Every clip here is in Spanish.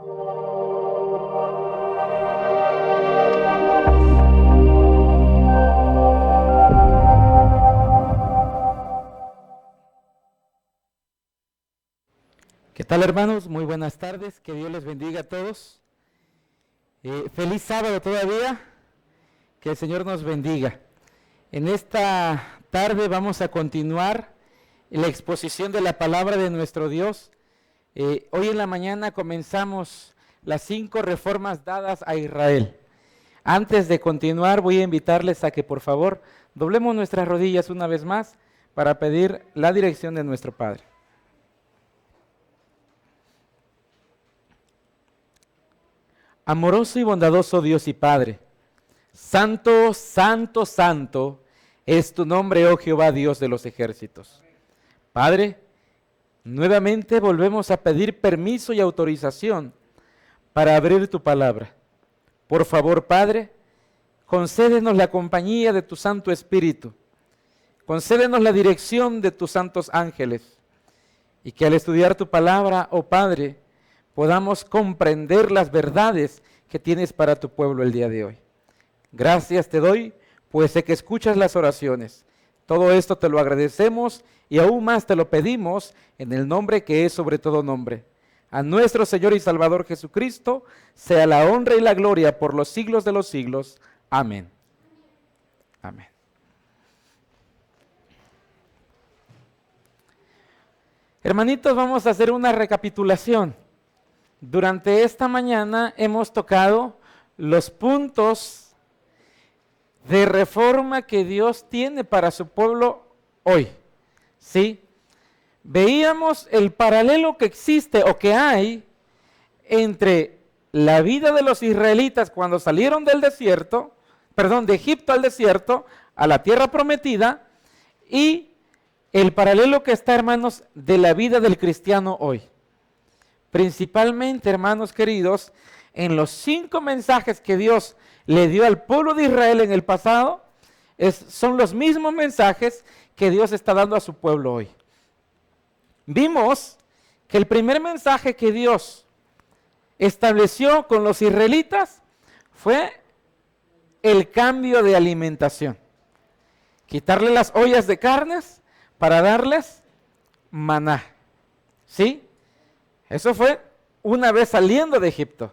¿Qué tal, hermanos? Muy buenas tardes, que Dios les bendiga a todos. Feliz sábado todavía, que el Señor nos bendiga. En esta tarde vamos a continuar la exposición de la palabra de nuestro Dios. Hoy en la mañana comenzamos las 5 reformas dadas a Israel. Antes de continuar, voy a invitarles a que por favor doblemos nuestras rodillas una vez más para pedir la dirección de nuestro Padre. Amoroso y bondadoso Dios y Padre, santo, santo, santo es tu nombre, oh Jehová, Dios de los ejércitos. Padre, nuevamente volvemos a pedir permiso y autorización para abrir tu palabra. Por favor, Padre, concédenos la compañía de tu Santo Espíritu, concédenos la dirección de tus santos ángeles, y que al estudiar tu palabra, oh Padre, podamos comprender las verdades que tienes para tu pueblo el día de hoy. Gracias te doy, pues sé que escuchas las oraciones. Todo esto te lo agradecemos y aún más te lo pedimos en el nombre que es sobre todo nombre. A nuestro Señor y Salvador Jesucristo sea la honra y la gloria por los siglos de los siglos. Amén. Amén. Hermanitos, vamos a hacer una recapitulación. Durante esta mañana hemos tocado los puntos de reforma que Dios tiene para su pueblo hoy, ¿sí? Veíamos el paralelo que existe o que hay entre la vida de los israelitas cuando salieron del desierto, de Egipto al desierto, a la tierra prometida, y el paralelo que está, hermanos, de la vida del cristiano hoy. Principalmente, hermanos queridos, en los 5 mensajes que Dios le dio al pueblo de Israel en el pasado, son los mismos mensajes que Dios está dando a su pueblo hoy. Vimos que el primer mensaje que Dios estableció con los israelitas fue el cambio de alimentación. Quitarle las ollas de carnes para darles maná, ¿sí? Eso fue una vez saliendo de Egipto.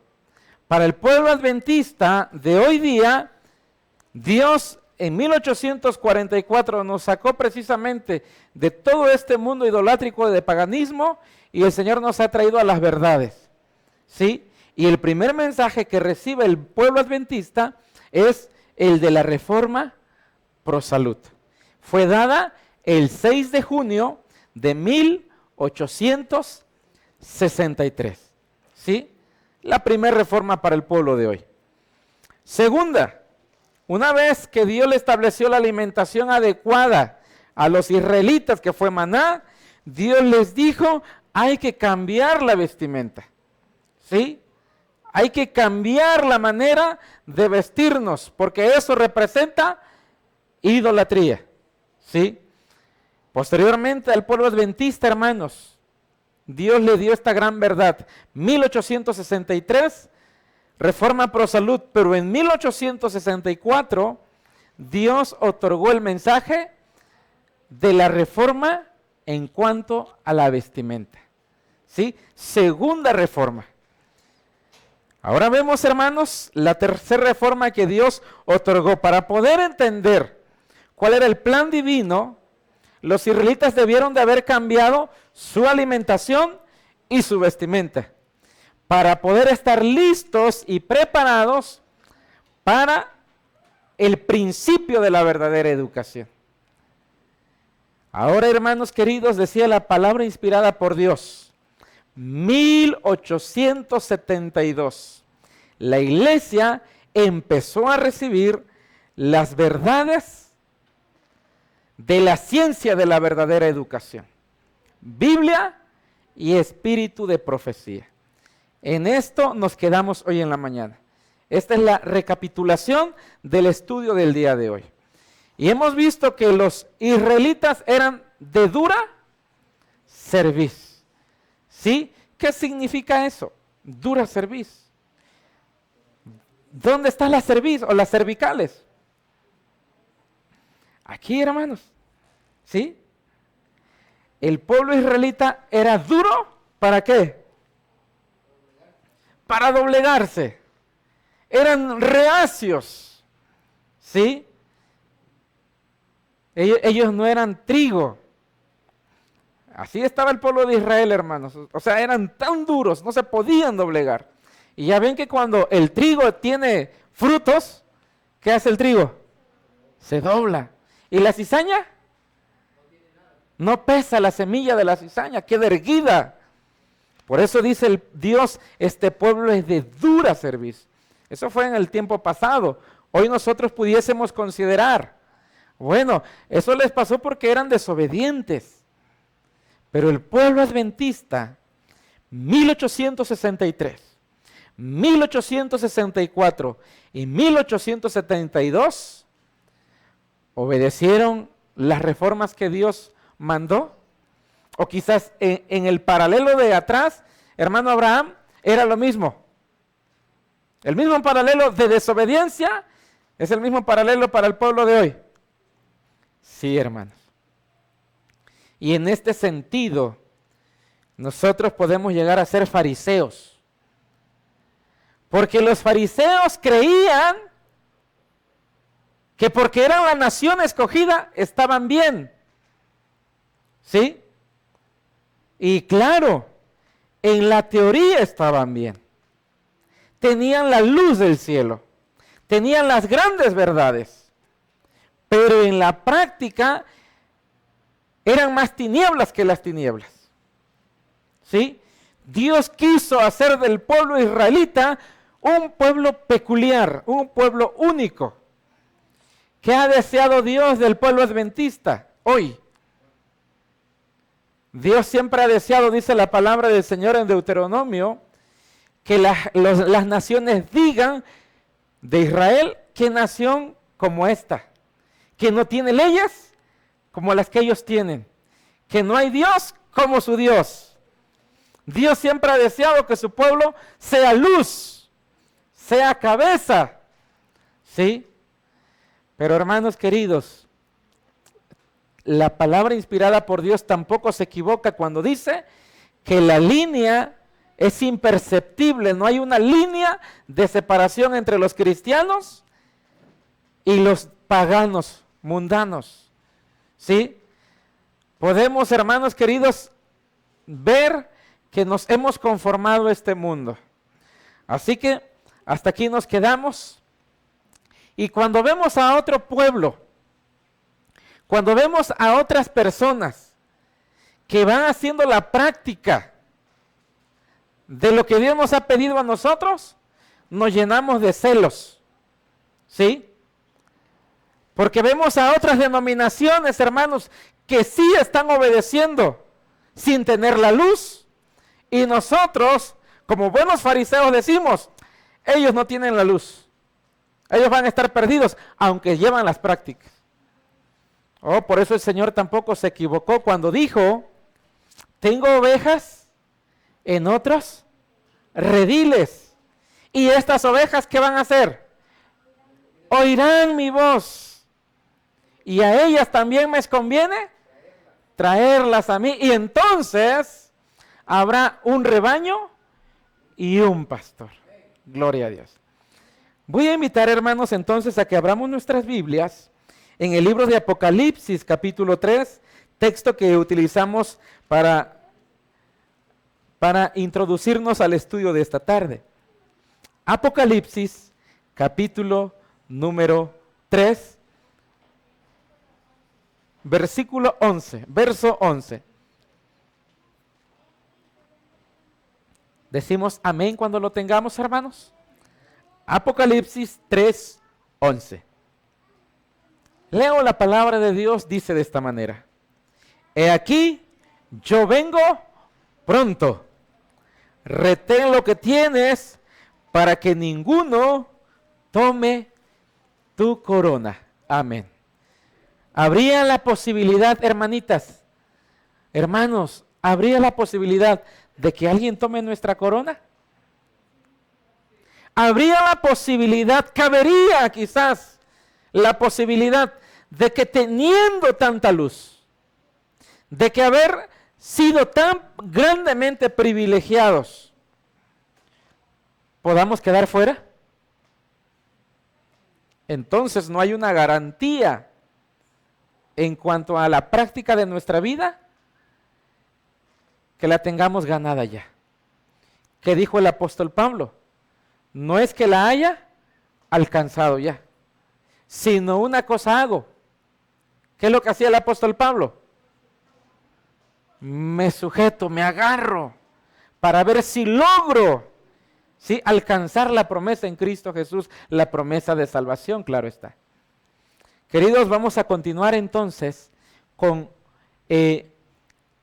Para el pueblo adventista de hoy día, Dios en 1844 nos sacó precisamente de todo este mundo idolátrico de paganismo y el Señor nos ha traído a las verdades, ¿sí? Y el primer mensaje que recibe el pueblo adventista es el de la reforma pro salud. Fue dada el 6 de junio de 1863, ¿sí? La primera reforma para el pueblo de hoy. Segunda, una vez que Dios le estableció la alimentación adecuada a los israelitas, que fue maná, Dios les dijo, hay que cambiar la vestimenta, ¿sí? Hay que cambiar la manera de vestirnos, porque eso representa idolatría, ¿sí? Posteriormente al pueblo adventista, hermanos, Dios le dio esta gran verdad. 1863, reforma pro salud, pero en 1864 Dios otorgó el mensaje de la reforma en cuanto a la vestimenta, ¿sí? Segunda reforma. Ahora vemos, hermanos, la tercera reforma que Dios otorgó. Para poder entender cuál era el plan divino, los israelitas debieron de haber cambiado su alimentación y su vestimenta para poder estar listos y preparados para el principio de la verdadera educación. Ahora, hermanos queridos, decía la palabra inspirada por Dios, 1872, la iglesia empezó a recibir las verdades de la ciencia de la verdadera educación, Biblia y espíritu de profecía. En esto nos quedamos hoy en la mañana. Esta es la recapitulación del estudio del día de hoy. Y hemos visto que los israelitas eran de dura cerviz. ¿Sí? ¿Qué significa eso? Dura cerviz. ¿Dónde está la cerviz o las cervicales? Aquí, hermanos. ¿Sí? El pueblo israelita era duro, ¿para qué? Para doblegarse. Eran reacios. ¿Sí? Ellos no eran trigo. Así estaba el pueblo de Israel, hermanos. O sea, eran tan duros, no se podían doblegar. Y ya ven que cuando el trigo tiene frutos, ¿qué hace el trigo? Se dobla. ¿Y la cizaña? No pesa la semilla de la cizaña, queda erguida. Por eso dice el Dios, este pueblo es de dura cerviz. Eso fue en el tiempo pasado. Hoy nosotros pudiésemos considerar, bueno, eso les pasó porque eran desobedientes. Pero el pueblo adventista, 1863, 1864 y 1872, obedecieron las reformas que Dios mandó. O quizás en el paralelo de atrás, hermano Abraham, era lo mismo. El mismo paralelo de desobediencia es el mismo paralelo para el pueblo de hoy. Sí, hermanos. Y en este sentido, nosotros podemos llegar a ser fariseos. Porque los fariseos creían que porque eran la nación escogida, estaban bien. ¿Sí? Y claro, en la teoría estaban bien. Tenían la luz del cielo. Tenían las grandes verdades. Pero en la práctica eran más tinieblas que las tinieblas. ¿Sí? Dios quiso hacer del pueblo israelita un pueblo peculiar, un pueblo único. ¿Qué ha deseado Dios del pueblo adventista hoy? Dios siempre ha deseado, dice la palabra del Señor en Deuteronomio, que las naciones digan de Israel, ¿qué nación como esta? Que no tiene leyes como las que ellos tienen, que no hay Dios como su Dios. Dios siempre ha deseado que su pueblo sea luz, sea cabeza, ¿sí? Pero hermanos queridos, la palabra inspirada por Dios tampoco se equivoca cuando dice que la línea es imperceptible, no hay una línea de separación entre los cristianos y los paganos, mundanos. ¿Sí? Podemos, hermanos queridos, ver que nos hemos conformado a este mundo. Así que hasta aquí nos quedamos. Y cuando vemos a otro pueblo, cuando vemos a otras personas que van haciendo la práctica de lo que Dios nos ha pedido a nosotros, nos llenamos de celos. ¿Sí? Porque vemos a otras denominaciones, hermanos, que sí están obedeciendo sin tener la luz. Y nosotros, como buenos fariseos, decimos, ellos no tienen la luz. Ellos van a estar perdidos, aunque llevan las prácticas. Oh, por eso el Señor tampoco se equivocó cuando dijo, tengo ovejas en otros rediles. ¿Y estas ovejas qué van a hacer? Oirán mi voz. Y a ellas también me conviene traerlas a mí. Y entonces habrá un rebaño y un pastor. Gloria a Dios. Voy a invitar, hermanos, entonces a que abramos nuestras Biblias en el libro de Apocalipsis, capítulo 3, texto que utilizamos para introducirnos al estudio de esta tarde. Apocalipsis, capítulo número 3. Versículo 11, verso 11. Decimos amén cuando lo tengamos, hermanos. Apocalipsis 3, 11. Leo la palabra de Dios, dice de esta manera. He aquí, yo vengo pronto. Retén lo que tienes para que ninguno tome tu corona. Amén. Habría la posibilidad, hermanitas, hermanos, habría la posibilidad de que alguien tome nuestra corona. habría la posibilidad, cabería quizás la posibilidad de que teniendo tanta luz, de que haber sido tan grandemente privilegiados, podamos quedar fuera. Entonces no hay una garantía en cuanto a la práctica de nuestra vida que la tengamos ganada ya. ¿Qué dijo el apóstol Pablo? No es que la haya alcanzado ya, sino una cosa hago. ¿Qué es lo que hacía el apóstol Pablo? Me sujeto, me agarro para ver si logro, ¿sí?, alcanzar la promesa en Cristo Jesús, la promesa de salvación, claro está. Queridos, vamos a continuar entonces con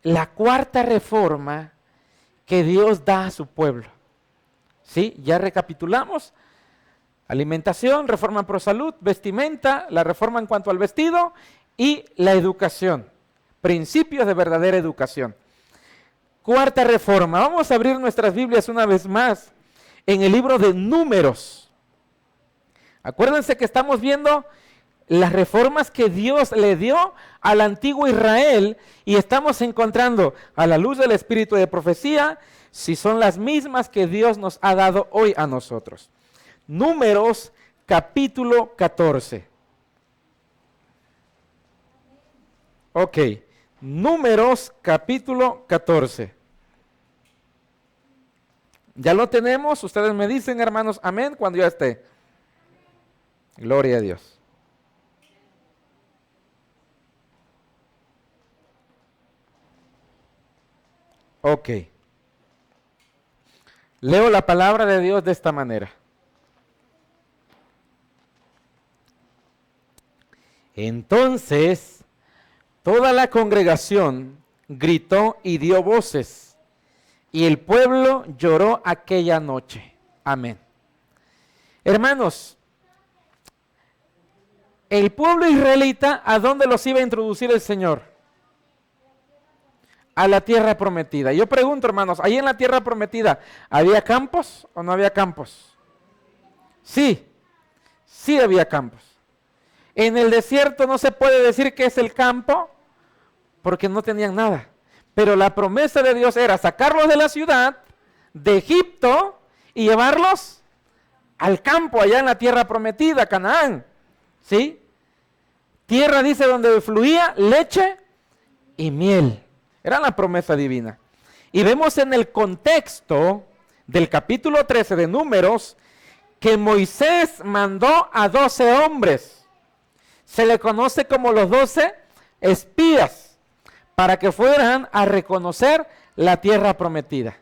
la cuarta reforma que Dios da a su pueblo. ¿Sí? Ya recapitulamos: alimentación, reforma pro salud, vestimenta, la reforma en cuanto al vestido y la educación, principios de verdadera educación. Cuarta reforma, vamos a abrir nuestras Biblias una vez más en el libro de Números. Acuérdense que estamos viendo las reformas que Dios le dio al antiguo Israel y estamos encontrando a la luz del espíritu de profecía si son las mismas que Dios nos ha dado hoy a nosotros. Números capítulo 14. Ok, Números capítulo 14. ¿Ya lo tenemos? Ustedes me dicen, hermanos, amén, cuando ya esté. Gloria a Dios. Ok. Leo la palabra de Dios de esta manera. Entonces, toda la congregación gritó y dio voces, y el pueblo lloró aquella noche. Amén. Hermanos, el pueblo israelita, ¿a dónde los iba a introducir el Señor? A la tierra prometida. Yo pregunto, hermanos, ¿ahí en la tierra prometida había campos o no había campos? Sí, sí había campos. En el desierto no se puede decir que es el campo porque no tenían nada. Pero la promesa de Dios era sacarlos de la ciudad, de Egipto, y llevarlos al campo, allá en la tierra prometida, Canaán. ¿Sí? Tierra, dice, donde fluía leche y miel. Era la promesa divina. Y vemos en el contexto del capítulo 13 de Números que Moisés mandó a 12 hombres. Se le conoce como los 12 espías para que fueran a reconocer la tierra prometida.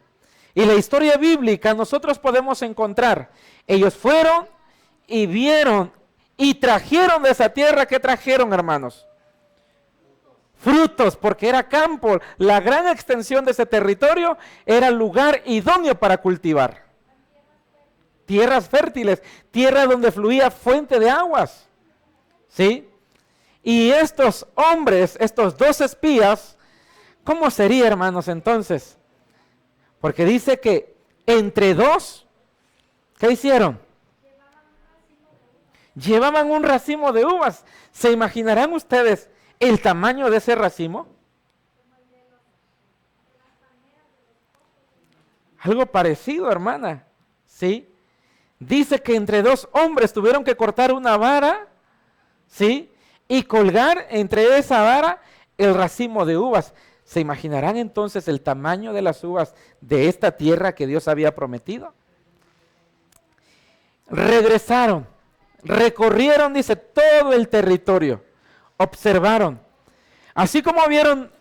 Y la historia bíblica nosotros podemos encontrar. Ellos fueron y vieron y trajeron de esa tierra. ¿Qué trajeron, hermanos? Frutos, porque era campo. La gran extensión de ese territorio era lugar idóneo para cultivar. Tierras fértiles, tierra donde fluía fuente de aguas. ¿Sí? Y estos hombres, estos 2 espías, ¿cómo sería, hermanos, entonces? Porque dice que entre 2, ¿qué hicieron? Llevaban un racimo de uvas. ¿Se imaginarán ustedes el tamaño de ese racimo? Algo parecido, hermana. ¿Sí? Dice que entre 2 hombres tuvieron que cortar una vara, ¿sí?, y colgar entre esa vara el racimo de uvas. ¿Se imaginarán entonces el tamaño de las uvas de esta tierra que Dios había prometido? Regresaron, recorrieron, dice, todo el territorio. Observaron, así como vieron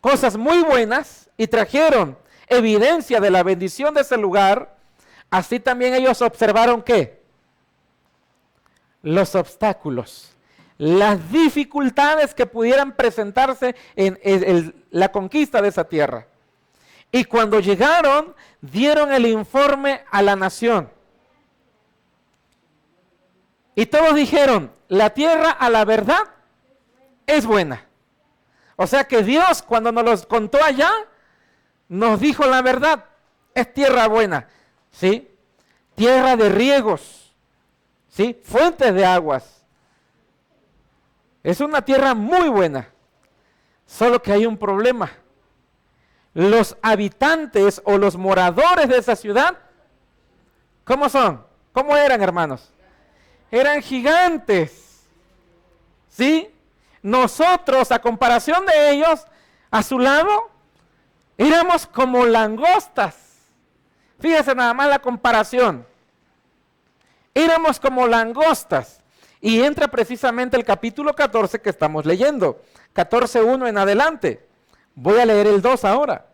cosas muy buenas y trajeron evidencia de la bendición de ese lugar, así también ellos observaron ¿qué? Los obstáculos, las dificultades que pudieran presentarse en la conquista de esa tierra. Y cuando llegaron, dieron el informe a la nación. Y todos dijeron, la tierra a la verdad es buena. O sea que Dios, cuando nos los contó allá, nos dijo la verdad, es tierra buena. ¿Sí? tierra de riegos, ¿sí? Fuentes de aguas. Es una tierra muy buena, solo que hay un problema. Los habitantes o los moradores de esa ciudad, ¿cómo son? ¿Cómo eran, hermanos? Eran gigantes, ¿sí? Nosotros, a comparación de ellos, a su lado, éramos como langostas. Fíjese nada más la comparación. Éramos como langostas. Y entra precisamente el capítulo 14 que estamos leyendo. 14:1 en adelante. Voy a leer el 2 ahora.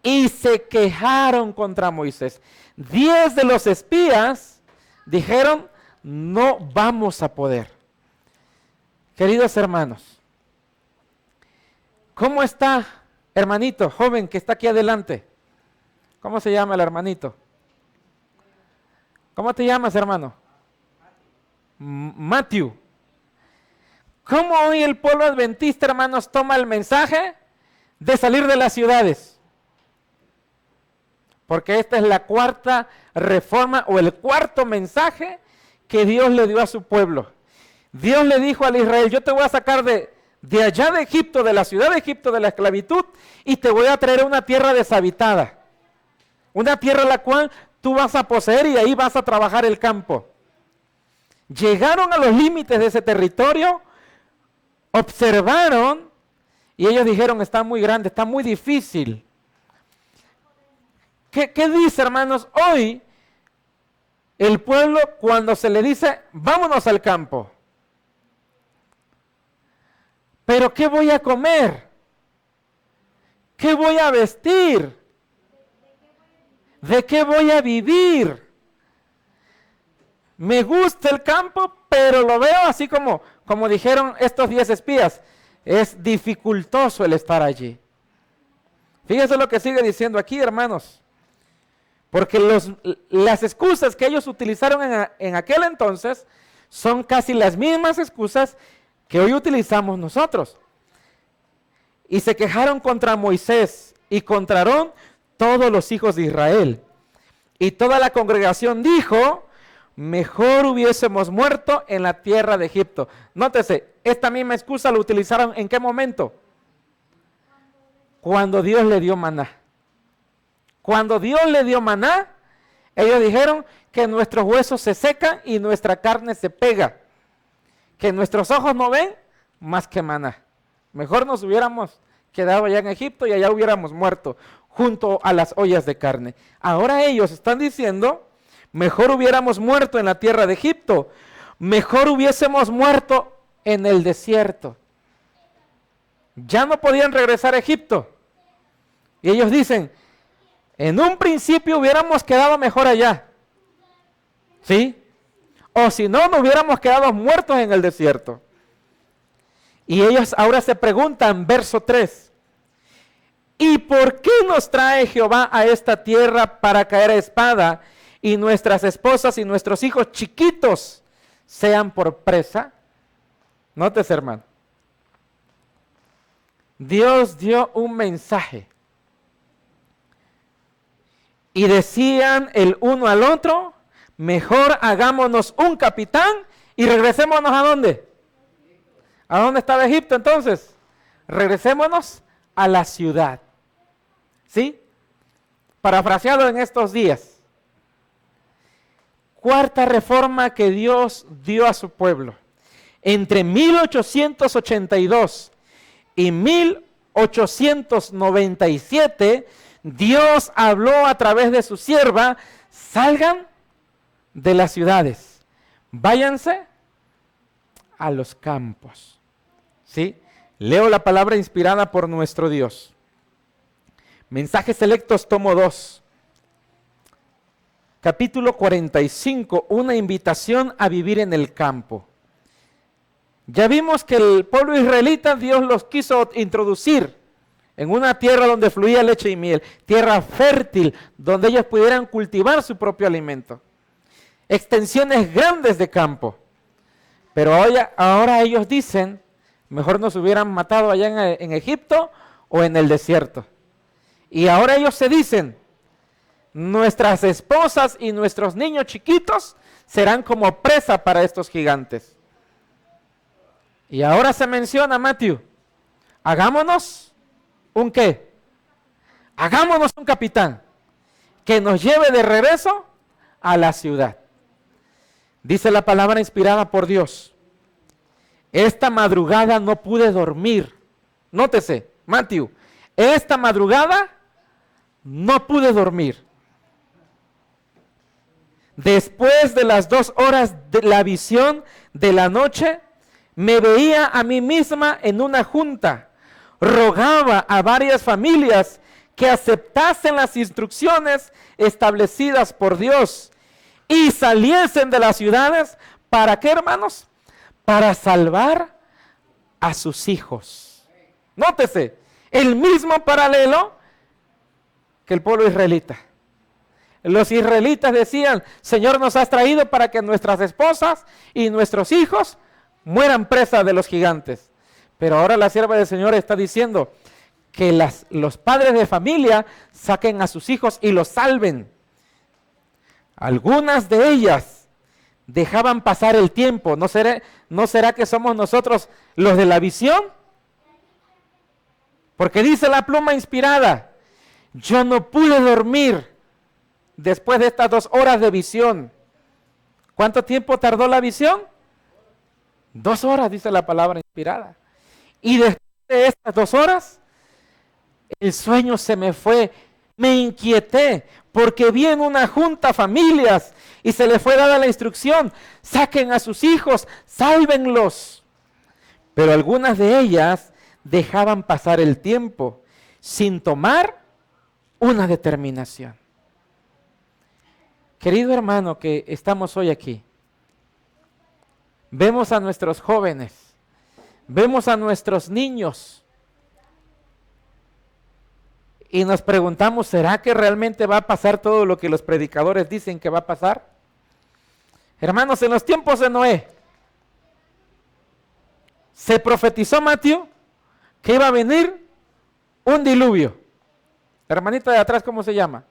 Y se quejaron contra Moisés. 10 de los espías dijeron, no vamos a poder. Queridos hermanos, ¿cómo está, hermanito, joven que está aquí adelante? ¿Cómo se llama el hermanito? ¿Cómo te llamas, hermano? Matthew. ¿Cómo hoy el pueblo adventista, hermanos, toma el mensaje de salir de las ciudades? Porque esta es la cuarta reforma o el cuarto mensaje que Dios le dio a su pueblo. Dios le dijo al Israel, yo te voy a sacar de allá de Egipto, de la ciudad de Egipto, de la esclavitud, y te voy a traer a una tierra deshabitada. Una tierra la cual tú vas a poseer y ahí vas a trabajar el campo. Llegaron a los límites de ese territorio, observaron y ellos dijeron, está muy grande, está muy difícil. ¿Qué dice, hermanos? Hoy el pueblo cuando se le dice, vámonos al campo. Pero ¿qué voy a comer? ¿Qué voy a vestir? ¿De qué voy a vivir? Me gusta el campo, pero lo veo así como dijeron estos 10 espías. Es dificultoso el estar allí. Fíjense lo que sigue diciendo aquí, hermanos. Porque las excusas que ellos utilizaron en aquel entonces son casi las mismas excusas que hoy utilizamos nosotros. Y se quejaron contra Moisés y contra Aarón todos los hijos de Israel. Y toda la congregación dijo, mejor hubiésemos muerto en la tierra de Egipto. Nótese, esta misma excusa la utilizaron ¿en qué momento? Cuando Dios le dio maná. Cuando Dios le dio maná, ellos dijeron que nuestros huesos se secan y nuestra carne se pega. Que nuestros ojos no ven más que maná. Mejor nos hubiéramos quedado allá en Egipto y allá hubiéramos muerto junto a las ollas de carne. Ahora ellos están diciendo, mejor hubiéramos muerto en la tierra de Egipto, mejor hubiésemos muerto en el desierto. Ya no podían regresar a Egipto. Y ellos dicen, en un principio hubiéramos quedado mejor allá. ¿Sí? O si no, nos hubiéramos quedado muertos en el desierto. Y ellos ahora se preguntan, verso 3, ¿y por qué nos trae Jehová a esta tierra para caer a espada y nuestras esposas y nuestros hijos chiquitos sean por presa? Nótese, hermano. Dios dio un mensaje. Y decían el uno al otro, mejor hagámonos un capitán y regresémonos ¿a dónde? ¿A dónde estaba Egipto entonces? Regresémonos a la ciudad. ¿Sí? Parafraseado en estos días. Cuarta reforma que Dios dio a su pueblo. Entre 1882 y 1897, Dios habló a través de su sierva, salgan de las ciudades, váyanse a los campos. ¿Sí? Leo la palabra inspirada por nuestro Dios. Mensajes selectos, tomo 2. Capítulo 45, una invitación a vivir en el campo. Ya vimos que el pueblo israelita, Dios los quiso introducir en una tierra donde fluía leche y miel, tierra fértil, donde ellos pudieran cultivar su propio alimento. Extensiones grandes de campo. Pero ahora ellos dicen, mejor nos hubieran matado allá en Egipto o en el desierto. Y ahora ellos se dicen, nuestras esposas y nuestros niños chiquitos serán como presa para estos gigantes. Y ahora se menciona, Matthew, hagámonos un ¿qué? Hagámonos un capitán que nos lleve de regreso a la ciudad. Dice la palabra inspirada por Dios: esta madrugada no pude dormir. Nótese, Matthew, esta madrugada no pude dormir. Después de las 2 horas de la visión de la noche, me veía a mí misma en una junta. Rogaba a varias familias que aceptasen las instrucciones establecidas por Dios y saliesen de las ciudades. ¿Para qué, hermanos? Para salvar a sus hijos. Nótese, el mismo paralelo que el pueblo israelita. Los israelitas decían: Señor, nos has traído para que nuestras esposas y nuestros hijos mueran presa de los gigantes. Pero ahora la sierva del Señor está diciendo que los padres de familia saquen a sus hijos y los salven. Algunas de ellas dejaban pasar el tiempo. ¿No será que somos nosotros los de la visión? Porque dice la pluma inspirada: yo no pude dormir después de estas 2 horas de visión. ¿Cuánto tiempo tardó la visión? 2 horas, dice la palabra inspirada. Y después de estas 2 horas, el sueño se me fue. Me inquieté porque vi en una junta familias y se les fue dada la instrucción: saquen a sus hijos, sálvenlos. Pero algunas de ellas dejaban pasar el tiempo sin tomar una determinación. Querido hermano que estamos hoy aquí, vemos a nuestros jóvenes, vemos a nuestros niños y nos preguntamos: ¿será que realmente va a pasar todo lo que los predicadores dicen que va a pasar? Hermanos, en los tiempos de Noé se profetizó, Matthew, que iba a venir un diluvio. La hermanita de atrás, ¿cómo se llama?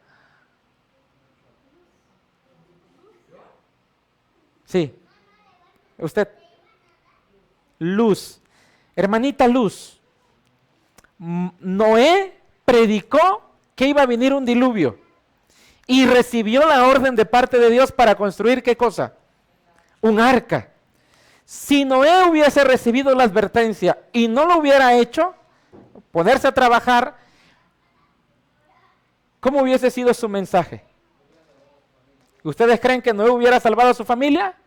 Sí, usted. Luz. Hermanita Luz, Noé predicó que iba a venir un diluvio y recibió la orden de parte de Dios para construir ¿qué cosa? Un arca. Si Noé hubiese recibido la advertencia y no lo hubiera hecho, ponerse a trabajar, ¿cómo hubiese sido su mensaje? ¿Ustedes creen que Noé hubiera salvado a su familia?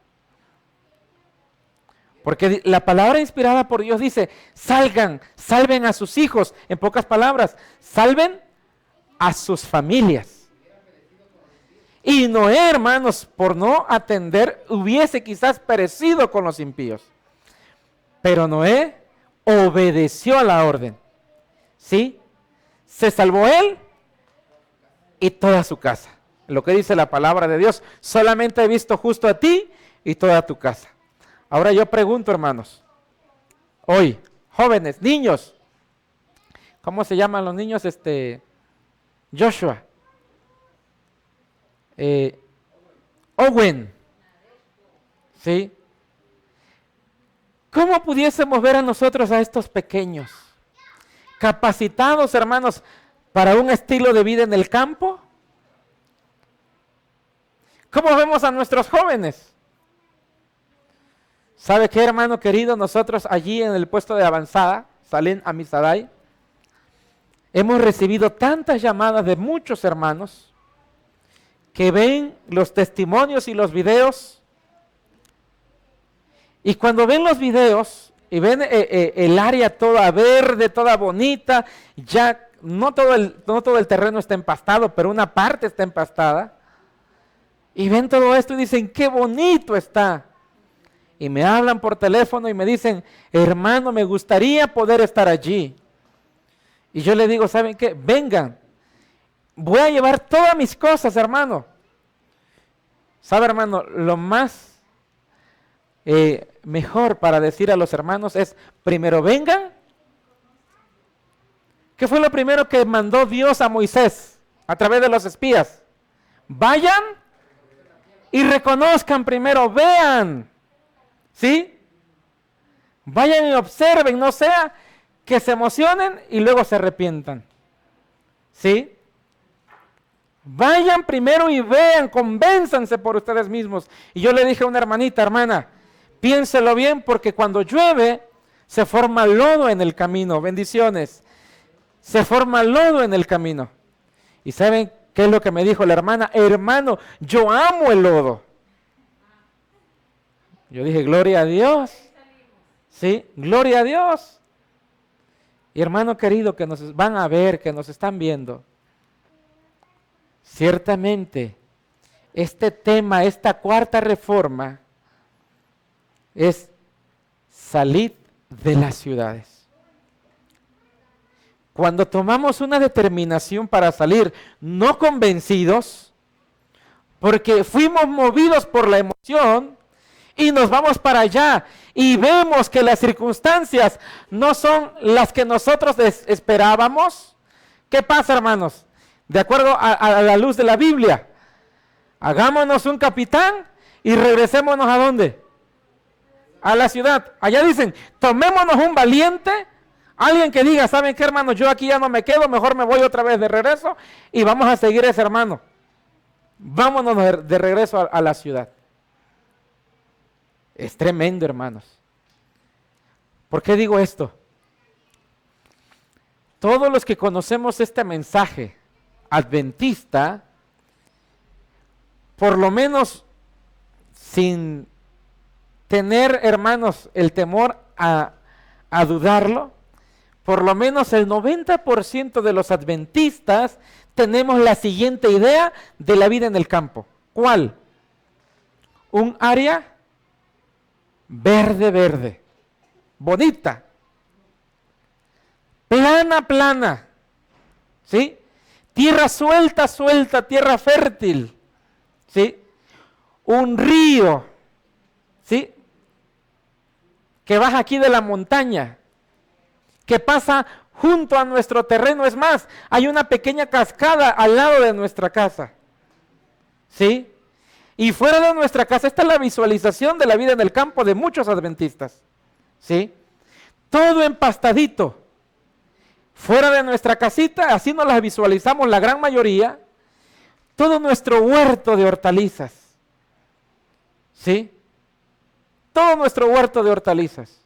Porque la palabra inspirada por Dios dice: salven a sus hijos. En pocas palabras, salven a sus familias. Y Noé, hermanos, por no atender, hubiese quizás perecido con los impíos. Pero Noé obedeció a la orden. ¿Sí? Se salvó él y toda su casa. Lo que dice la palabra de Dios: solamente he visto justo a ti y toda tu casa. Ahora yo pregunto, hermanos, hoy, jóvenes, niños, ¿cómo se llaman los niños? Joshua, Owen, ¿sí? ¿Cómo pudiésemos ver a nosotros a estos pequeños capacitados, hermanos, para un estilo de vida en el campo? ¿Cómo vemos a nuestros jóvenes? ¿Sabe qué, hermano querido? Nosotros allí en el puesto de avanzada, Salem Amisadai, hemos recibido tantas llamadas de muchos hermanos que ven los testimonios y los videos, y cuando ven los videos y ven el área toda verde, toda bonita, ya no todo el terreno está empastado, pero una parte está empastada, y ven todo esto y dicen: ¡qué bonito está! Y me hablan por teléfono y me dicen: hermano, me gustaría poder estar allí. Y yo le digo: ¿saben qué? Vengan, voy a llevar todas mis cosas, hermano. ¿Sabe, hermano? Lo más mejor para decir a los hermanos es: primero vengan. ¿Qué fue lo primero que mandó Dios a Moisés a través de los espías? Vayan y reconozcan primero, vean, ¿sí? Vayan y observen, no sea que se emocionen y luego se arrepientan, ¿sí? Vayan primero y vean, convénzanse por ustedes mismos. Y yo le dije a una hermanita, hermana, piénselo bien porque cuando llueve se forma lodo en el camino. Bendiciones. Se forma lodo en el camino. ¿Y saben qué es lo que me dijo la hermana? Hermano, yo amo el lodo. Yo dije, gloria a Dios. Sí, gloria a Dios. Y hermano querido, que nos van a ver, que nos están viendo. Ciertamente, este tema, esta cuarta reforma, es salir de las ciudades. Cuando tomamos una determinación para salir, no convencidos, porque fuimos movidos por la emoción y nos vamos para allá y vemos que las circunstancias no son las que nosotros esperábamos, ¿qué pasa, hermanos? De acuerdo a la luz de la Biblia, hagámonos un capitán y regresémonos ¿a dónde? A la ciudad. Allá dicen, tomémonos un valiente, alguien que diga, ¿saben qué, hermano? Yo aquí ya no me quedo, mejor me voy otra vez de regreso y vamos a seguir ese hermano. Vámonos de regreso a la ciudad. Es tremendo, hermanos. ¿Por qué digo esto? Todos los que conocemos este mensaje adventista, por lo menos sin tener, hermanos, el temor a dudarlo, por lo menos el 90% de los adventistas tenemos la siguiente idea de la vida en el campo. ¿Cuál? Un área verde, bonita, plana, ¿sí? Tierra suelta, tierra fértil, ¿sí? Un río, ¿sí? Que baja aquí de la montaña, que pasa junto a nuestro terreno. Es más, hay una pequeña cascada al lado de nuestra casa, ¿sí? Y fuera de nuestra casa, esta es la visualización de la vida en el campo de muchos adventistas, ¿sí? Todo empastadito. Fuera de nuestra casita, así nos las visualizamos la gran mayoría, todo nuestro huerto de hortalizas, ¿sí? Todo nuestro huerto de hortalizas.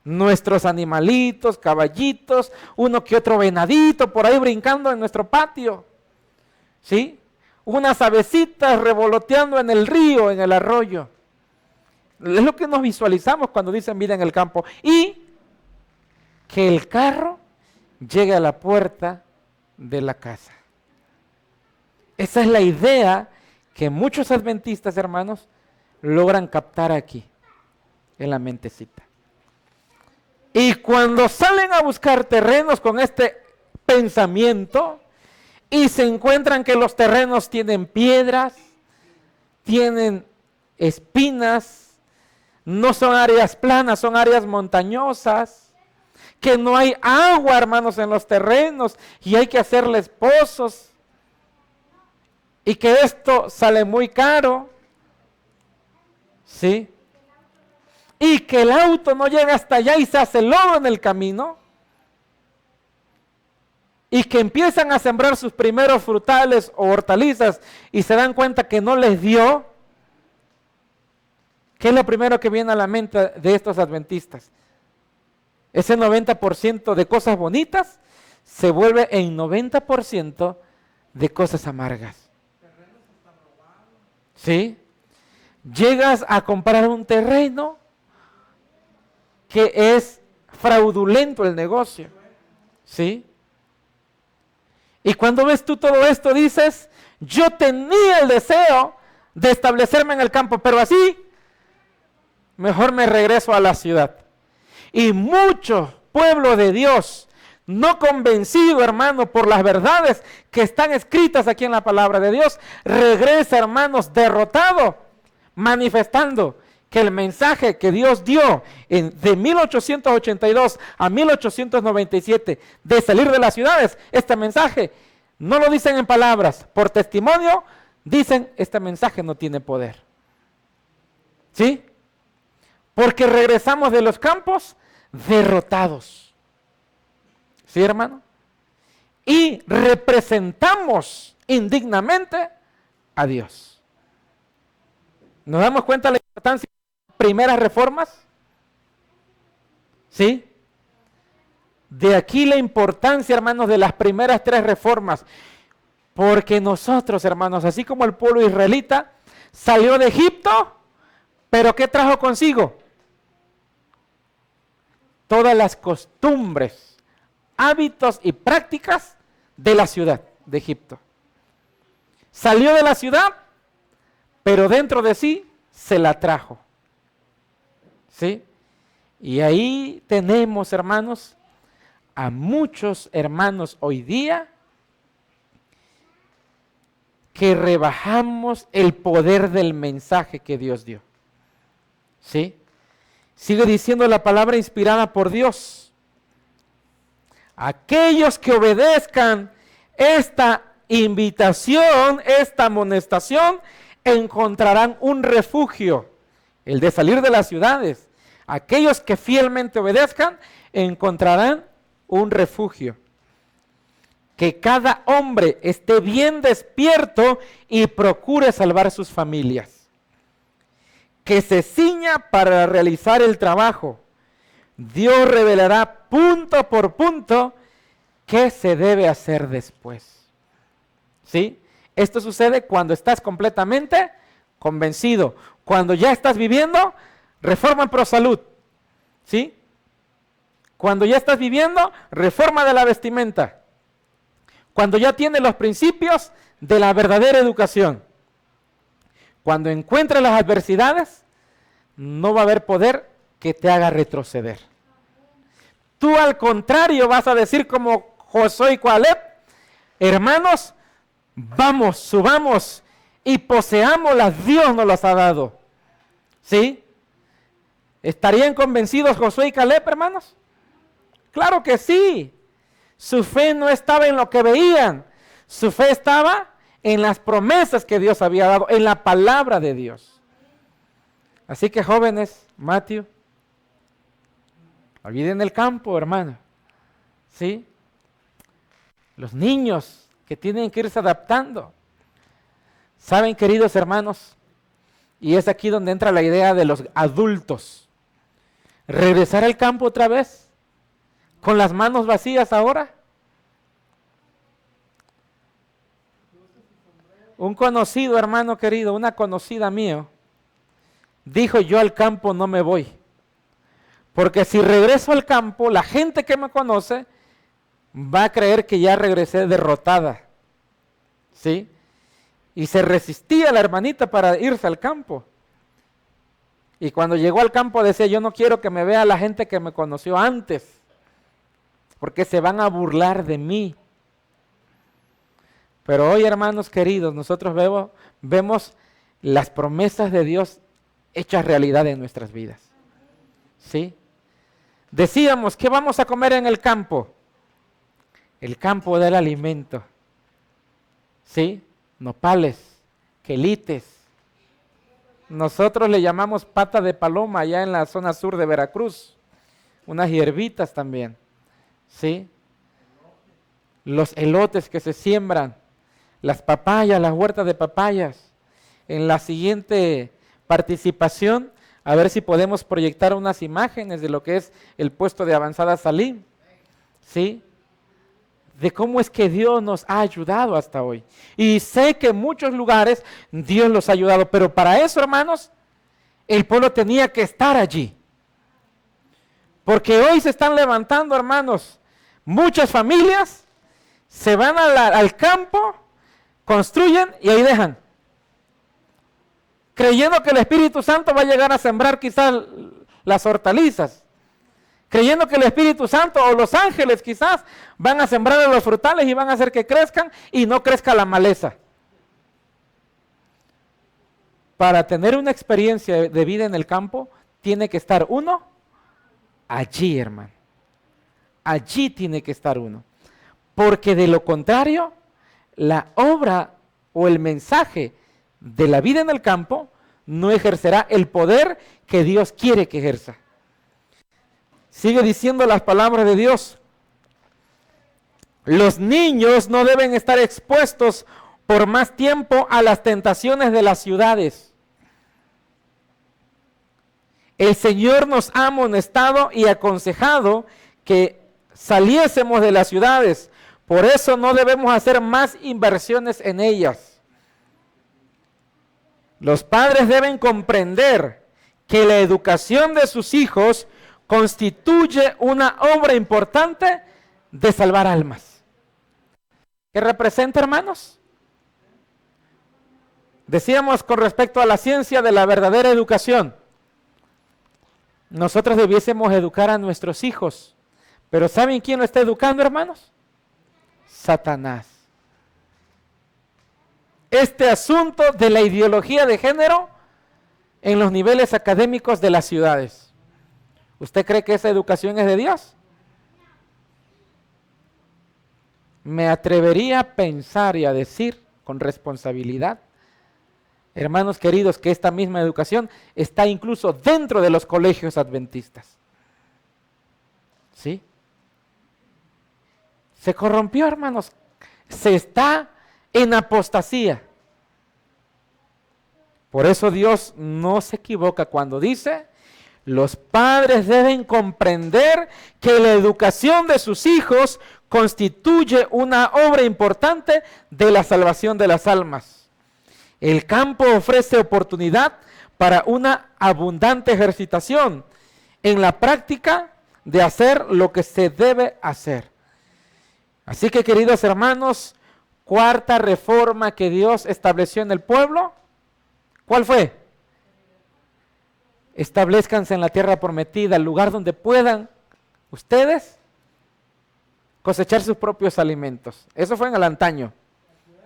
Nuestros animalitos, caballitos, uno que otro venadito por ahí brincando en nuestro patio, ¿sí? Unas avecitas revoloteando en el río, en el arroyo. Es lo que nos visualizamos cuando dicen vida en el campo. Y que el carro llegue a la puerta de la casa. Esa es la idea que muchos adventistas, hermanos, logran captar aquí, en la mentecita. Y cuando salen a buscar terrenos con este pensamiento y se encuentran que los terrenos tienen piedras, tienen espinas, no son áreas planas, son áreas montañosas, que no hay agua, hermanos, en los terrenos y hay que hacerles pozos y que esto sale muy caro, ¿sí? Y que el auto no llega hasta allá y se hace lodo en el camino y que empiezan a sembrar sus primeros frutales o hortalizas y se dan cuenta que no les dio. ¿Qué es lo primero que viene a la mente de estos adventistas? Ese 90% de cosas bonitas se vuelve en 90% de cosas amargas. ¿Sí? Llegas a comprar un terreno que es fraudulento el negocio. ¿Sí? Y cuando ves tú todo esto dices, yo tenía el deseo de establecerme en el campo, pero así mejor me regreso a la ciudad. Y mucho pueblo de Dios, no convencido, hermano, por las verdades que están escritas aquí en la palabra de Dios, regresa, hermanos, derrotado, manifestando que el mensaje que Dios dio de 1882 a 1897 de salir de las ciudades, este mensaje No lo dicen en palabras, por testimonio dicen, este mensaje no tiene poder. ¿Sí? Porque regresamos de los campos derrotados. ¿Sí, hermano? Y representamos indignamente a Dios. ¿Nos damos cuenta de la importancia de las primeras reformas? ¿Sí? De aquí la importancia, hermanos, de las primeras 3 reformas. Porque nosotros, hermanos, así como el pueblo israelita salió de Egipto, pero ¿qué trajo consigo? Todas las costumbres, hábitos y prácticas de la ciudad de Egipto. Salió de la ciudad, pero dentro de sí se la trajo. ¿Sí? Y ahí tenemos, hermanos, a muchos hermanos hoy día que rebajamos el poder del mensaje que Dios dio. ¿Sí? Sigue diciendo la palabra inspirada por Dios. Aquellos que obedezcan esta invitación, esta amonestación, encontrarán un refugio, el de salir de las ciudades. Aquellos que fielmente obedezcan, encontrarán un refugio. Que cada hombre esté bien despierto y procure salvar sus familias. Que se ciña para realizar el trabajo. Dios revelará punto por punto qué se debe hacer después. ¿Sí? Esto sucede cuando estás completamente convencido. Cuando ya estás viviendo reforma pro salud. ¿Sí? Cuando ya estás viviendo reforma de la vestimenta. Cuando ya tienes los principios de la verdadera educación. Cuando encuentres las adversidades, no va a haber poder que te haga retroceder. Tú al contrario vas a decir como Josué y Caleb, hermanos, vamos, subamos y poseámoslas, Dios nos las ha dado. ¿Sí? ¿Estarían convencidos Josué y Caleb, hermanos? Claro que sí. Su fe no estaba en lo que veían, su fe estaba en las promesas que Dios había dado, en la palabra de Dios. Así que jóvenes, Matthew, olviden el campo, hermano. ¿Sí? Los niños que tienen que irse adaptando. ¿Saben, queridos hermanos? Y es aquí donde entra la idea de los adultos. Regresar al campo otra vez, con las manos vacías ahora. Un conocido, hermano querido, una conocida mío, dijo, yo al campo no me voy. Porque si regreso al campo, la gente que me conoce va a creer que ya regresé derrotada. ¿Sí? Y se resistía la hermanita para irse al campo. Y cuando llegó al campo decía, yo no quiero que me vea la gente que me conoció antes, porque se van a burlar de mí. Pero hoy, hermanos queridos, nosotros vemos las promesas de Dios hechas realidad en nuestras vidas. ¿Sí? Decíamos, ¿qué vamos a comer en el campo? El campo da el alimento. ¿Sí? Nopales, quelites. Nosotros le llamamos pata de paloma allá en la zona sur de Veracruz. Unas hierbitas también. ¿Sí? Los elotes que se siembran. Las papayas, las huertas de papayas. En la siguiente participación, a ver si podemos proyectar unas imágenes de lo que es el puesto de avanzada Salim. ¿Sí? De cómo es que Dios nos ha ayudado hasta hoy. Y sé que en muchos lugares Dios los ha ayudado, pero para eso, hermanos, el pueblo tenía que estar allí. Porque hoy se están levantando, hermanos, muchas familias se van al campo, construyen y ahí dejan. Creyendo que el Espíritu Santo va a llegar a sembrar quizás las hortalizas. Creyendo que el Espíritu Santo o los ángeles quizás van a sembrar los frutales y van a hacer que crezcan y no crezca la maleza. Para tener una experiencia de vida en el campo, tiene que estar uno allí, hermano. Allí tiene que estar uno. Porque de lo contrario, la obra o el mensaje de la vida en el campo no ejercerá el poder que Dios quiere que ejerza. Sigue diciendo las palabras de Dios. Los niños no deben estar expuestos por más tiempo a las tentaciones de las ciudades. El Señor nos ha amonestado y aconsejado que saliésemos de las ciudades. Por eso no debemos hacer más inversiones en ellas. Los padres deben comprender que la educación de sus hijos constituye una obra importante de salvar almas. ¿Qué representa, hermanos? Decíamos con respecto a la ciencia de la verdadera educación. Nosotros debiésemos educar a nuestros hijos. Pero ¿saben quién lo está educando, hermanos? Satanás. Este asunto de la ideología de género en los niveles académicos de las ciudades. ¿Usted cree que esa educación es de Dios? Me atrevería a pensar y a decir con responsabilidad, hermanos queridos, que esta misma educación está incluso dentro de los colegios adventistas. ¿Sí? Se corrompió, hermanos. Se está en apostasía. Por eso Dios no se equivoca cuando dice: los padres deben comprender que la educación de sus hijos constituye una obra importante de la salvación de las almas. El campo ofrece oportunidad para una abundante ejercitación en la práctica de hacer lo que se debe hacer. Así que, queridos hermanos, cuarta reforma que Dios estableció en el pueblo, ¿cuál fue? Establezcanse en la tierra prometida, el lugar donde puedan ustedes cosechar sus propios alimentos. Eso fue en el antaño.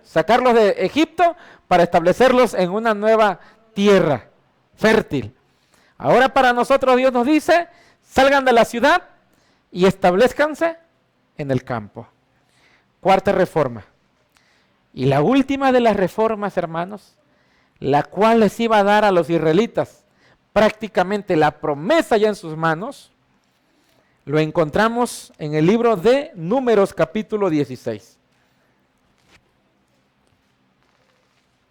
Sacarlos de Egipto para establecerlos en una nueva tierra fértil. Ahora para nosotros Dios nos dice: salgan de la ciudad y establezcanse en el campo. Cuarta reforma. Y la última de las reformas, hermanos, la cual les iba a dar a los israelitas prácticamente la promesa ya en sus manos, lo encontramos en el libro de Números capítulo 16.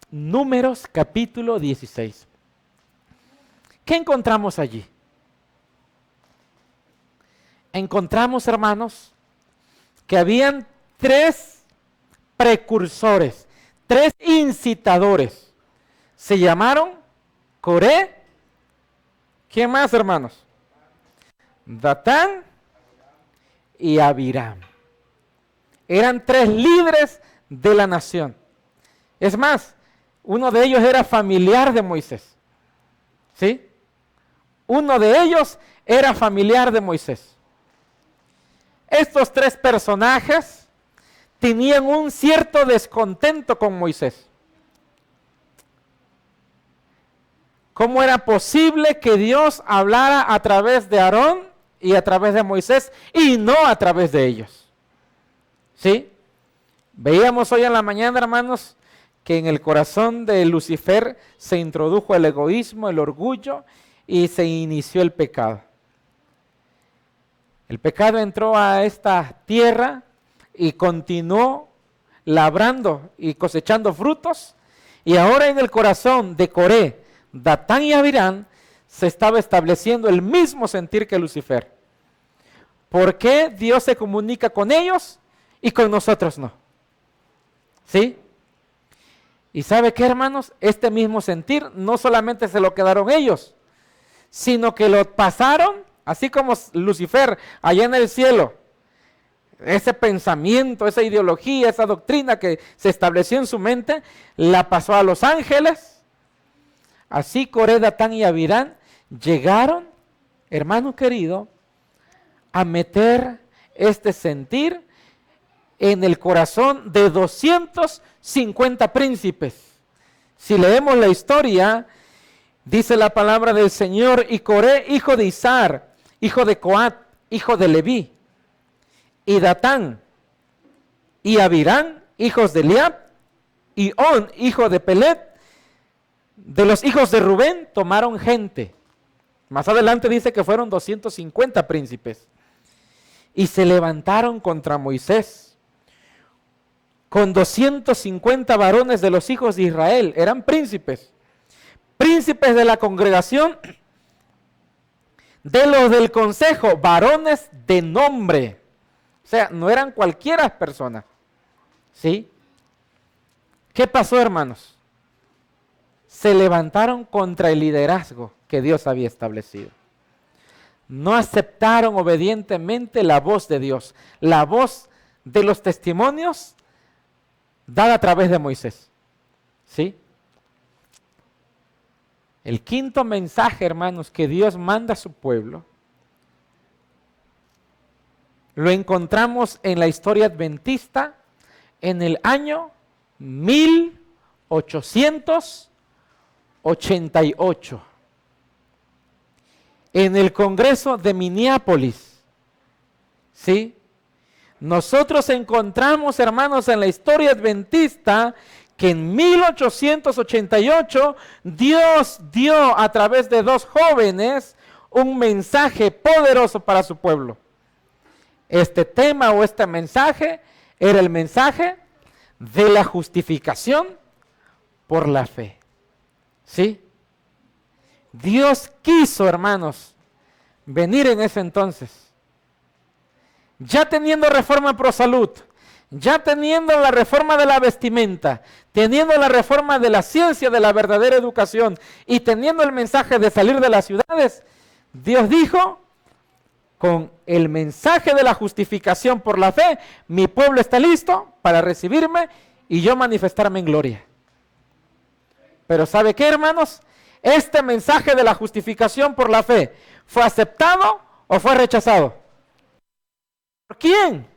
Números capítulo 16. ¿Qué encontramos allí? Encontramos, hermanos, que habían 3 precursores, 3 incitadores. Se llamaron Coré. ¿Quién más, hermanos? Datán y Abiram. Eran 3 líderes de la nación. Es más, uno de ellos era familiar de Moisés. ¿Sí? Uno de ellos era familiar de Moisés. Estos 3 personajes tenían un cierto descontento con Moisés. ¿Cómo era posible que Dios hablara a través de Aarón y a través de Moisés y no a través de ellos? ¿Sí? Veíamos hoy en la mañana, hermanos, que en el corazón de Lucifer se introdujo el egoísmo, el orgullo y se inició el pecado. El pecado entró a esta tierra y continuó labrando y cosechando frutos, y ahora en el corazón de Coré, Datán y Abiram se estaba estableciendo el mismo sentir que Lucifer. ¿Por qué Dios se comunica con ellos y con nosotros no? ¿Sí? Y ¿sabe qué, hermanos? Este mismo sentir no solamente se lo quedaron ellos, sino que lo pasaron, así como Lucifer allá en el cielo. Ese pensamiento, esa ideología, esa doctrina que se estableció en su mente, la pasó a los ángeles. Así Coré, Datán y Abiram llegaron, hermano querido, a meter este sentir en el corazón de 250 príncipes. Si leemos la historia, dice la palabra del Señor: y Coré, hijo de Izar, hijo de Coat, hijo de Leví, y Datán y Abiram, hijos de Eliab, y On, hijo de Pelet, de los hijos de Rubén, tomaron gente. Más adelante dice que fueron 250 príncipes. Y se levantaron contra Moisés con 250 varones de los hijos de Israel. Eran príncipes. Príncipes de la congregación, de los del consejo, varones de nombre. O sea, no eran cualquiera persona. ¿Sí? ¿Qué pasó, hermanos? Se levantaron contra el liderazgo que Dios había establecido. No aceptaron obedientemente la voz de Dios, la voz de los testimonios dada a través de Moisés. ¿Sí? El quinto mensaje, hermanos, que Dios manda a su pueblo, lo encontramos en la historia adventista en el año 1888, en el Congreso de Minneapolis. ¿Sí? Nosotros encontramos, hermanos, en la historia adventista que en 1888 Dios dio a través de dos jóvenes un mensaje poderoso para su pueblo. Este tema o este mensaje era el mensaje de la justificación por la fe. ¿Sí? Dios quiso, hermanos, venir en ese entonces. Ya teniendo reforma pro salud, ya teniendo la reforma de la vestimenta, teniendo la reforma de la ciencia de la verdadera educación y teniendo el mensaje de salir de las ciudades, Dios dijo, con el mensaje de la justificación por la fe, mi pueblo está listo para recibirme y yo manifestarme en gloria. Pero ¿sabe qué, hermanos? Este mensaje de la justificación por la fe, ¿fue aceptado o fue rechazado? ¿Por quién?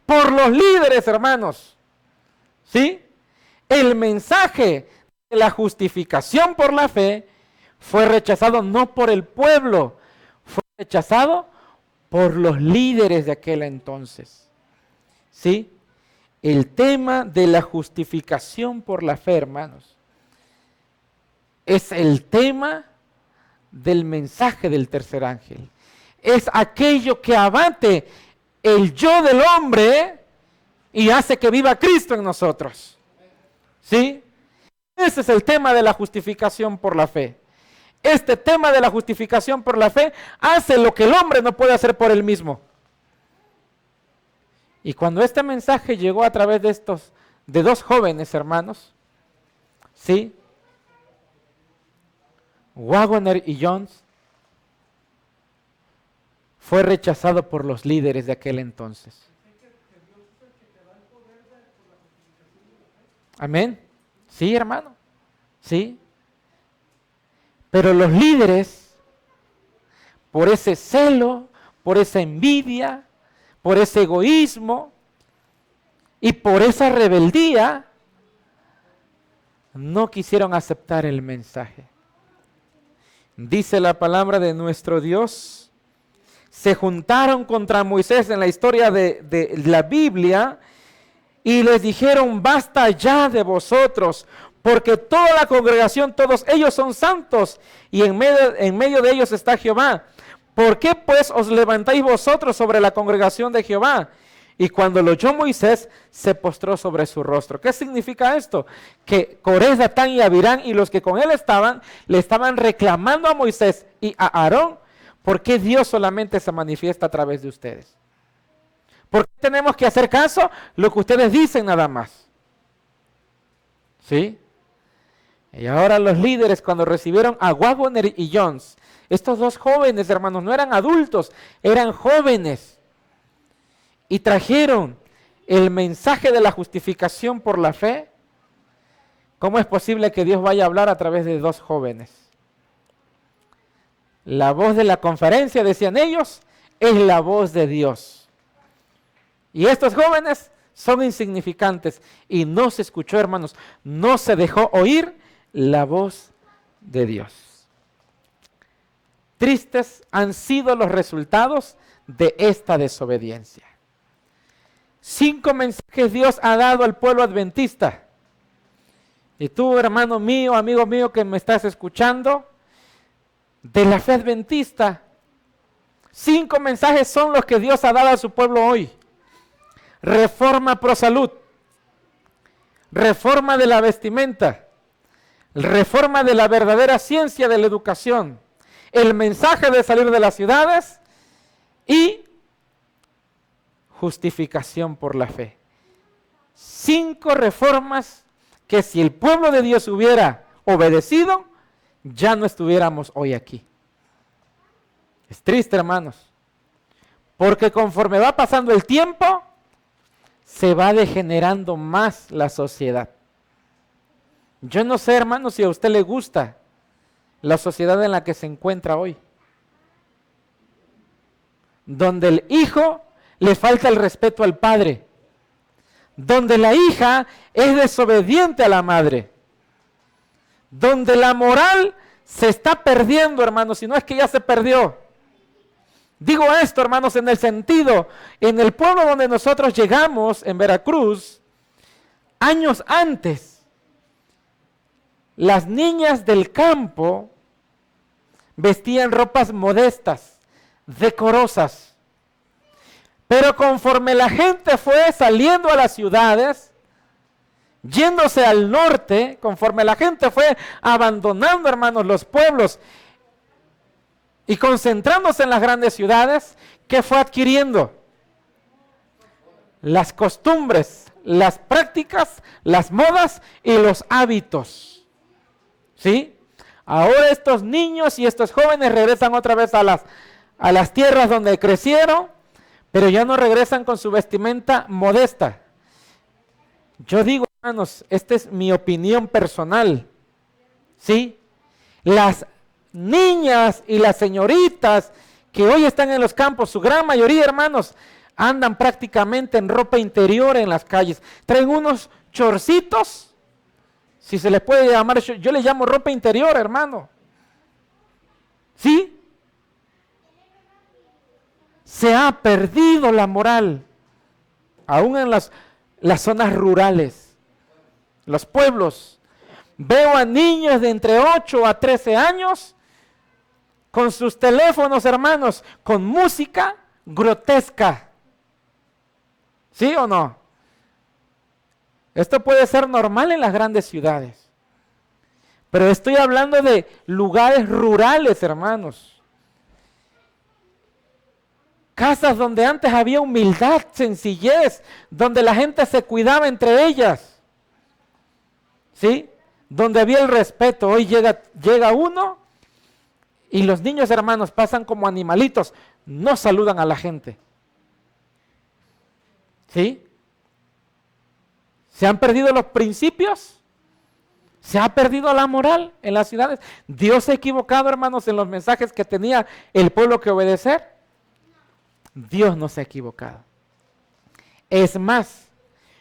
Por los líderes, hermanos. ¿Sí? El mensaje de la justificación por la fe fue rechazado no por el pueblo, fue rechazado por los líderes de aquel entonces. ¿Sí? El tema de la justificación por la fe, hermanos, es el tema del mensaje del tercer ángel. Es aquello que abate el yo del hombre y hace que viva Cristo en nosotros. ¿Sí? Ese es el tema de la justificación por la fe. Este tema de la justificación por la fe hace lo que el hombre no puede hacer por él mismo. Y cuando este mensaje llegó a través de dos jóvenes hermanos, ¿sí? Waggoner y Jones, fue rechazado por los líderes de aquel entonces. Amén. Sí, hermano. Sí. Pero los líderes, por ese celo, por esa envidia, por ese egoísmo y por esa rebeldía, no quisieron aceptar el mensaje. Dice la palabra de nuestro Dios, se juntaron contra Moisés en la historia de la Biblia y les dijeron, basta ya de vosotros, porque toda la congregación, todos ellos son santos y en medio de ellos está Jehová. ¿Por qué pues os levantáis vosotros sobre la congregación de Jehová? Y cuando lo oyó Moisés, se postró sobre su rostro. ¿Qué significa esto? Que Corés, Datán y Abirán y los que con él estaban, le estaban reclamando a Moisés y a Aarón, ¿por qué Dios solamente se manifiesta a través de ustedes? ¿Por qué tenemos que hacer caso lo que ustedes dicen nada más? ¿Sí? Y ahora los líderes, cuando recibieron a Waggoner y Jones, estos dos jóvenes, hermanos, no eran adultos, eran jóvenes. Y trajeron el mensaje de la justificación por la fe. ¿Cómo es posible que Dios vaya a hablar a través de dos jóvenes? La voz de la conferencia, decían ellos, es la voz de Dios. Y estos jóvenes son insignificantes. Y no se escuchó, hermanos, no se dejó oír la voz de Dios. Tristes han sido los resultados de esta desobediencia. 5 mensajes Dios ha dado al pueblo adventista. Y tú, hermano mío, amigo mío que me estás escuchando, de la fe adventista, 5 mensajes son los que Dios ha dado a su pueblo hoy. Reforma pro salud, reforma de la vestimenta, reforma de la verdadera ciencia de la educación, el mensaje de salir de las ciudades y justificación por la fe. 5 reformas que si el pueblo de Dios hubiera obedecido, ya no estuviéramos hoy aquí. Es triste, hermanos, porque conforme va pasando el tiempo, se va degenerando más la sociedad. Yo no sé, hermanos, si a usted le gusta la sociedad en la que se encuentra hoy, donde el hijo le falta el respeto al padre, donde la hija es desobediente a la madre, donde la moral se está perdiendo, hermanos, si no es que ya se perdió. Digo esto, hermanos, en el sentido, en el pueblo donde nosotros llegamos, en Veracruz, años antes, las niñas del campo vestían ropas modestas, decorosas. Pero conforme la gente fue saliendo a las ciudades, yéndose al norte, conforme la gente fue abandonando, hermanos, los pueblos y concentrándose en las grandes ciudades, ¿qué fue adquiriendo? Las costumbres, las prácticas, las modas y los hábitos. ¿Sí? Ahora estos niños y estos jóvenes regresan otra vez a las tierras donde crecieron, pero ya no regresan con su vestimenta modesta. Yo digo, hermanos, esta es mi opinión personal. ¿Sí? Las niñas y las señoritas que hoy están en los campos, su gran mayoría, hermanos, andan prácticamente en ropa interior en las calles. Traen unos chorcitos, si se les puede llamar, yo le llamo ropa interior, hermano. ¿Sí? Se ha perdido la moral, aún en las zonas rurales, los pueblos. Veo a niños de entre 8 a 13 años con sus teléfonos, hermanos, con música grotesca. ¿Sí o no? Esto puede ser normal en las grandes ciudades, pero estoy hablando de lugares rurales, hermanos. Casas donde antes había humildad, sencillez, donde la gente se cuidaba entre ellas. ¿Sí? Donde había el respeto. Hoy llega uno y los niños, hermanos, pasan como animalitos, no saludan a la gente. ¿Sí? ¿Se han perdido los principios? ¿Se ha perdido la moral en las ciudades? ¿Dios se ha equivocado, hermanos, en los mensajes que tenía el pueblo que obedecer? Dios no se ha equivocado. Es más,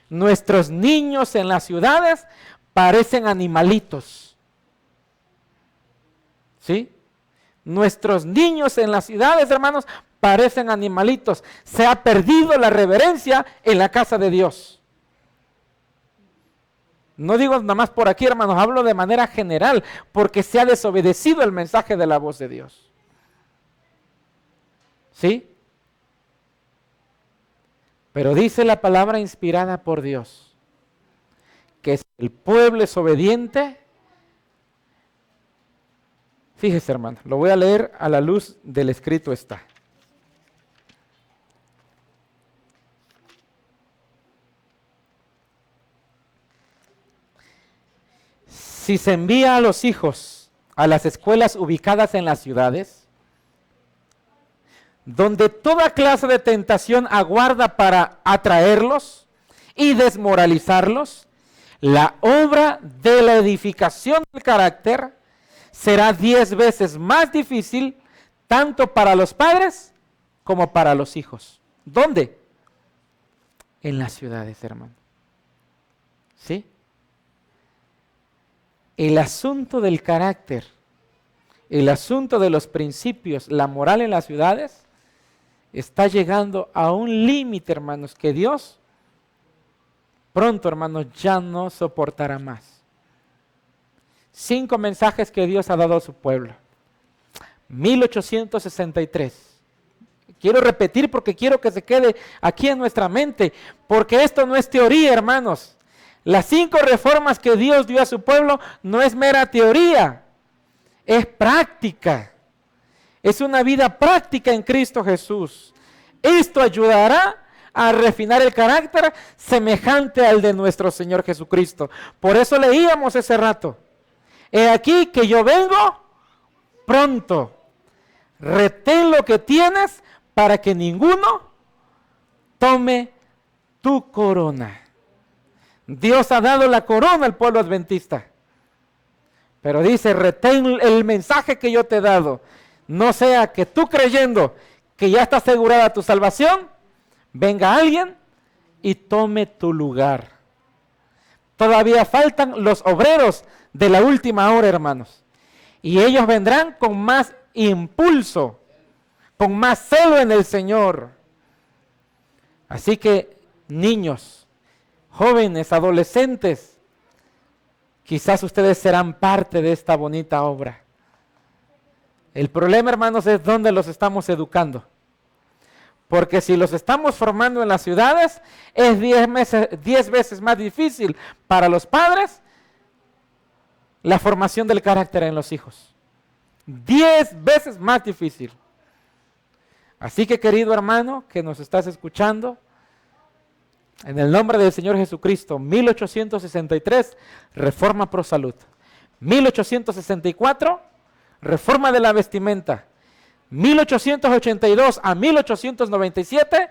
nuestros niños en las ciudades parecen animalitos. ¿Sí? Nuestros niños en las ciudades, hermanos, parecen animalitos. Se ha perdido la reverencia en la casa de Dios. No digo nada más por aquí, hermanos, hablo de manera general, porque se ha desobedecido el mensaje de la voz de Dios. ¿Sí? Pero dice la palabra inspirada por Dios, que si el pueblo es obediente, fíjese, hermano, lo voy a leer a la luz del escrito está. Si se envía a los hijos a las escuelas ubicadas en las ciudades, donde toda clase de tentación aguarda para atraerlos y desmoralizarlos, la obra de la edificación del carácter será 10 veces más difícil tanto para los padres como para los hijos. ¿Dónde? En las ciudades, hermano. ¿Sí? El asunto del carácter, el asunto de los principios, la moral en las ciudades, está llegando a un límite, hermanos, que Dios pronto, hermanos, ya no soportará más. 5 mensajes que Dios ha dado a su pueblo. 1863. Quiero repetir porque quiero que se quede aquí en nuestra mente, porque esto no es teoría, hermanos. Las 5 reformas que Dios dio a su pueblo no es mera teoría, es práctica. Es una vida práctica en Cristo Jesús. Esto ayudará a refinar el carácter semejante al de nuestro Señor Jesucristo. Por eso leíamos ese rato. He aquí que yo vengo pronto. Retén lo que tienes para que ninguno tome tu corona. Dios ha dado la corona al pueblo adventista. Pero dice, retén el mensaje que yo te he dado. No sea que tú creyendo que ya está asegurada tu salvación, venga alguien y tome tu lugar. Todavía faltan los obreros de la última hora, hermanos. Y ellos vendrán con más impulso, con más celo en el Señor. Así que, niños, jóvenes, adolescentes, quizás ustedes serán parte de esta bonita obra. El problema, hermanos, es dónde los estamos educando. Porque si los estamos formando en las ciudades, es 10 veces más difícil para los padres la formación del carácter en los hijos. 10 veces más difícil. Así que, querido hermano, que nos estás escuchando, en el nombre del Señor Jesucristo, 1863, Reforma Pro Salud. 1864, Reforma de la Vestimenta. 1882 a 1897,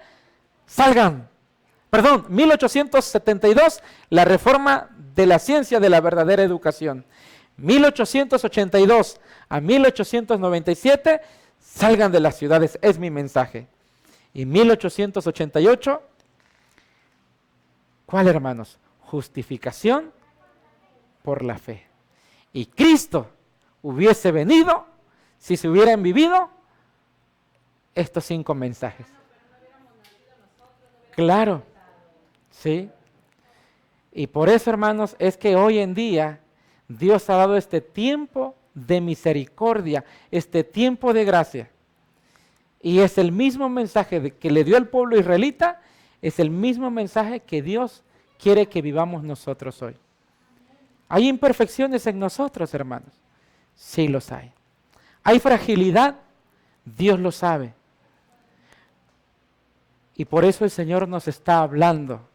1872, la reforma de la ciencia de la verdadera educación. 1882 a 1897, salgan de las ciudades, es mi mensaje. Y 1888, ¿cuál, hermanos? Justificación por la fe. Y Cristo hubiese venido si se hubieran vivido estos 5 mensajes. Claro, sí. Y por eso, hermanos, es que hoy en día Dios ha dado este tiempo de misericordia, este tiempo de gracia. Y es el mismo mensaje que le dio al pueblo israelita, es el mismo mensaje que Dios quiere que vivamos nosotros hoy. ¿Hay imperfecciones en nosotros, hermanos? Sí los hay. ¿Hay fragilidad? Dios lo sabe. Y por eso el Señor nos está hablando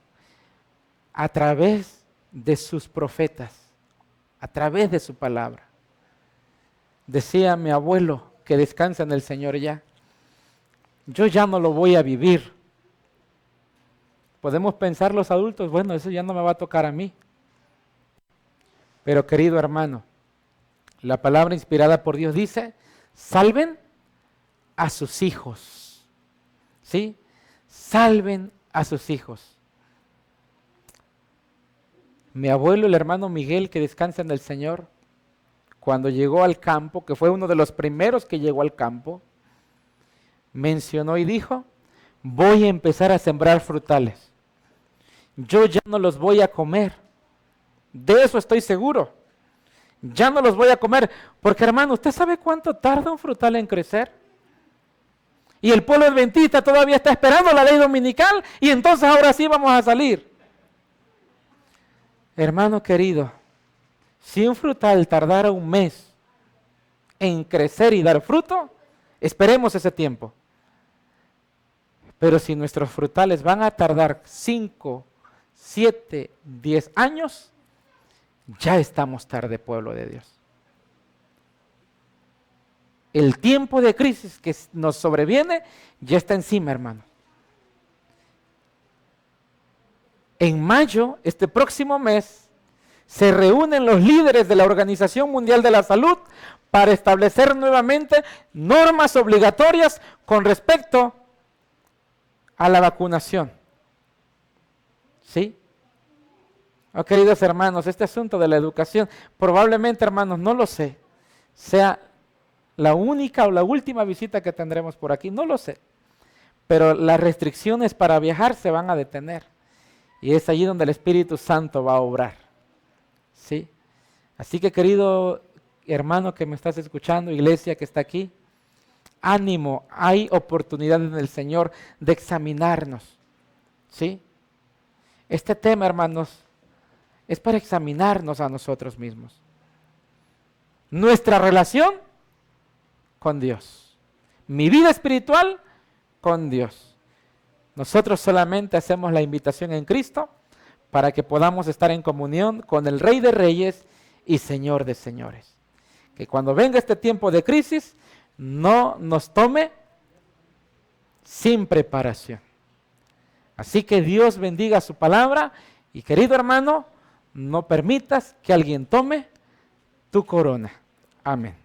a través de sus profetas, a través de su palabra. Decía mi abuelo, que descansa en el Señor ya, yo ya no lo voy a vivir. Podemos pensar los adultos, bueno, eso ya no me va a tocar a mí. Pero querido hermano, la palabra inspirada por Dios dice, salven a sus hijos. ¿Sí? Salven a sus hijos. Mi abuelo, el hermano Miguel, que descansa en el Señor, cuando llegó al campo, que fue uno de los primeros que llegó al campo, mencionó y dijo, voy a empezar a sembrar frutales. Yo ya no los voy a comer. De eso estoy seguro. Ya no los voy a comer. Porque, hermano, ¿usted sabe cuánto tarda un frutal en crecer? Y el pueblo adventista todavía está esperando la ley dominical y entonces ahora sí vamos a salir. Hermano querido, si un frutal tardara un mes en crecer y dar fruto, esperemos ese tiempo. Pero si nuestros frutales van a tardar 5, 7, 10 años, ya estamos tarde, pueblo de Dios. El tiempo de crisis que nos sobreviene ya está encima, hermano. En mayo, este próximo mes, se reúnen los líderes de la Organización Mundial de la Salud para establecer nuevamente normas obligatorias con respecto a la vacunación. ¿Sí? Oh, queridos hermanos, este asunto de la educación, probablemente, hermanos, no lo sé, sea la única o la última visita que tendremos por aquí, no lo sé. Pero las restricciones para viajar se van a detener. Y es allí donde el Espíritu Santo va a obrar. ¿Sí? Así que, querido hermano que me estás escuchando, iglesia que está aquí, ánimo, hay oportunidad en el Señor de examinarnos. ¿Sí? Este tema, hermanos, es para examinarnos a nosotros mismos. Nuestra relación con Dios. Mi vida espiritual con Dios. Nosotros solamente hacemos la invitación en Cristo para que podamos estar en comunión con el Rey de Reyes y Señor de Señores. Que cuando venga este tiempo de crisis, no nos tome sin preparación. Así que Dios bendiga su palabra y, querido hermano, no permitas que alguien tome tu corona. Amén.